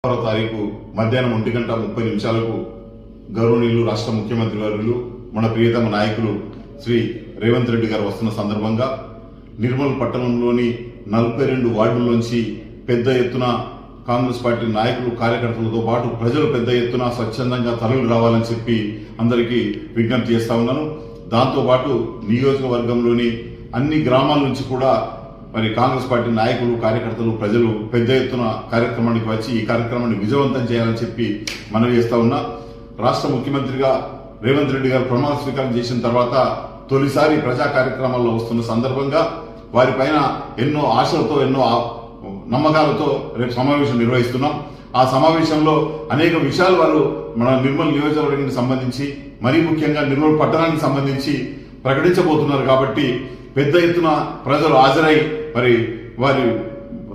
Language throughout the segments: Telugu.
తారీఖు మధ్యాహ్నం 1:30 గౌరవనీయులు రాష్ట్ర ముఖ్యమంత్రి వర్యులు మన ప్రియతమ నాయకులు శ్రీ రేవంత్ రెడ్డి గారు వస్తున్న సందర్భంగా నిర్మల్ పట్టణంలోని 42 వార్డుల్లోంచి పెద్ద ఎత్తున కాంగ్రెస్ పార్టీ నాయకులు కార్యకర్తలతో పాటు ప్రజలు పెద్ద ఎత్తున స్వచ్ఛందంగా తరలి రావాలని చెప్పి అందరికీ విజ్ఞప్తి చేస్తా ఉన్నాను. దాంతోపాటు నియోజకవర్గంలోని అన్ని గ్రామాల నుంచి కూడా మరి కాంగ్రెస్ పార్టీ నాయకులు కార్యకర్తలు ప్రజలు పెద్ద ఎత్తున కార్యక్రమానికి వచ్చి ఈ కార్యక్రమాన్ని విజయవంతం చేయాలని చెప్పి మనవి చేస్తా ఉన్నా. రాష్ట్ర ముఖ్యమంత్రిగా రేవంత్ రెడ్డి గారు ప్రమాణ స్వీకారం చేసిన తర్వాత తొలిసారి ప్రజా కార్యక్రమాల్లో వస్తున్న సందర్భంగా వారిపైన ఎన్నో ఆశలతో ఎన్నో నమ్మకాలతో రేపు సమావేశం నిర్వహిస్తున్నాం. ఆ సమావేశంలో అనేక విషయాలు వారు మన నిర్మల్ నియోజకవర్గానికి సంబంధించి మరీ ముఖ్యంగా నిర్మల్ పట్టణానికి సంబంధించి ప్రకటించబోతున్నారు. కాబట్టి పెద్ద ఎత్తున ప్రజలు హాజరై మరి వారి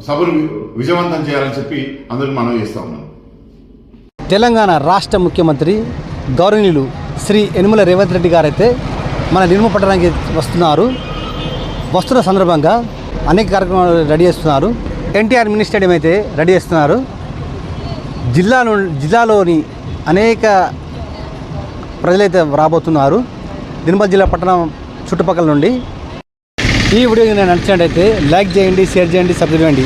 సభను విజయవంతం చేయాలని చెప్పి అందరికీ మనవి చేస్తా ఉన్నాను. తెలంగాణ రాష్ట్ర ముఖ్యమంత్రి గౌరవనీయులు శ్రీ యనమల రేవంత్ రెడ్డి గారు అయితే మన నిర్మల్ పట్టణానికి వస్తున్న సందర్భంగా అనేక కార్యక్రమాలు రెడీ చేస్తున్నారు. ఎన్టీఆర్ మినీ స్టేడియం అయితే రెడీ చేస్తున్నారు. జిల్లాలోని అనేక ప్రజలైతే రాబోతున్నారు నిర్మల్ జిల్లా పట్టణం చుట్టుపక్కల నుండి. ఈ వీడియో నేను నచ్చినట్టయితే లైక్ చేయండి, షేర్ చేయండి, సబ్స్క్రైబ్ చేయండి.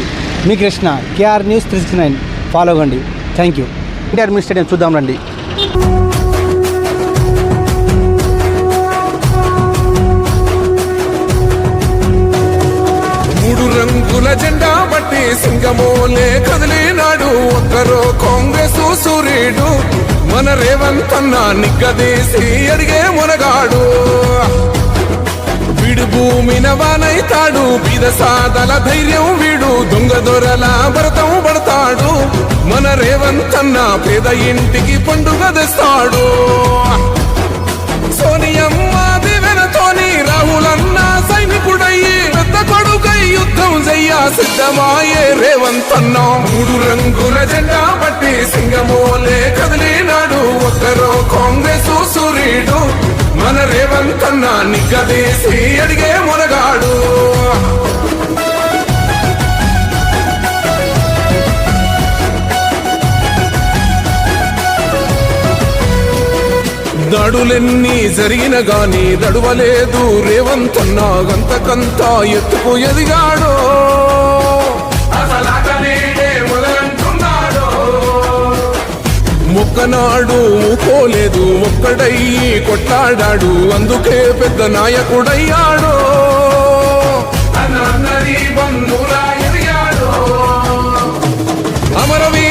మీ కృష్ణ కేఆర్ న్యూస్ 369 ఫాలో అవ్వండి. Thank you. NTR mini stadium చూద్దాం రండి. మూడు రంగుల జెండా బట్టి సింగమోలే కదిలినాడు ఒక్కరో కాంగ్రెస్ సూర్యుడు మన రేవంత్ అన్న నిగ్గదీసి అడిగే మునగాడు. వీడు భూమిన వానైతాడు, బీద సాదల ధైర్యం వీడు, దొంగ దొరల భరతం పడతాడు. మన రేవంత్ అన్న పేద ఇంటికి పండుగ తెస్తాడు. సోనియమ్మ దివెనతోని రాహులన్న సైనికుడయ్యి పెద్ద కొడుకై యుద్ధం చెయ్య సిద్ధమాయే రేవంత్ అన్న. మూడు రంగుల జెండా బట్టి సింగమోలే కదిలినాడు ఒక్కరో కాంగ్రెస్ సూర్యుడు మన రేవంత్ అన్న నిగ్గదీసి అడిగే మునగాడు. దాడులెన్ని జరిగిన గాని దడువలేదు రేవంత్ అన్న గంతకంతా ఎత్తుకు ఎదిగాడు. మొక్కనాడు ఊకోలేదు, ఒక్కడయ్యి కొట్లాడాడు, అందుకే పెద్ద నాయకుడయ్యాడు. అమరవీరుల